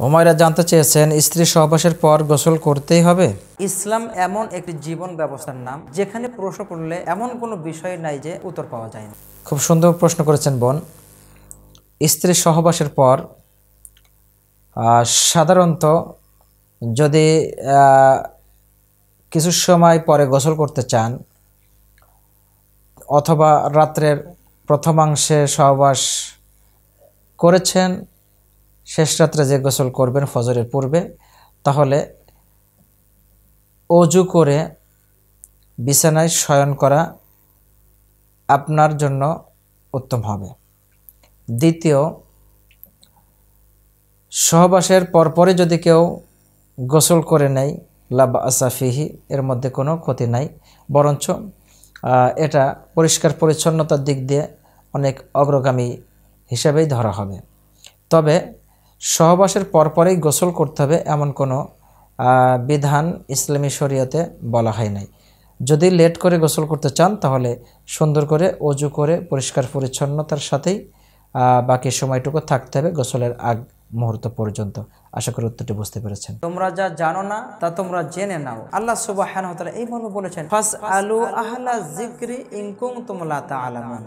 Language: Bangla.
ওমাইরা জানতে চেয়েছেন, স্ত্রী সহবাসের পর গোসল করতেই হবে? ইসলাম এমন একটি জীবন ব্যবস্থার নাম যেখানে প্রশ্ন করলে এমন কোনো বিষয় নাই যে উত্তর পাওয়া যায় না। খুব সুন্দর প্রশ্ন করেছেন বোন। স্ত্রী সহবাসের পর সাধারণত যদি কিছু সময় পরে গোসল করতে চান অথবা রাত্রের প্রথমাংশে সহবাস করেছেন, শেষ রাত্রে যে গোসল করবেন ফজরের পূর্বে, তাহলে অজু করে বিছানায় শয়ন করা আপনার জন্য উত্তম হবে। দ্বিতীয়, সহবাসের পরপরই যদি কেউ গোসল করে নেয় লা বা'সা ফিহি, এর মধ্যে কোনো ক্ষতি নাই, বরঞ্চ এটা পরিষ্কার পরিচ্ছন্নতার দিক দিয়ে অনেক অগ্রগামী হিসাবেই ধরা হবে। তবে সহবাসের পরপরই গোসল করতে হবে এমন কোনো বিধান ইসলামী শরীয়তে বলা হয় নাই। যদি লেট করে গোসল করতে চান তাহলে সুন্দর করে অজু করে পরিষ্কার পরিচ্ছন্নতার সাথেই বাকি সময়টুকু থাকতে হবে গোসলের আগ মুহূর্ত পর্যন্ত। আশা করি উত্তরটি বুঝতে পেরেছেন। তোমরা যা জানো না তা তোমরা জেনে নাও, আল্লাহ সুবহানাহু ওয়া তাআলা এই মর্মে বলেছেন, ফাসআলু আহলা যিকরি ইন কুনতুম লা তা'লামুন।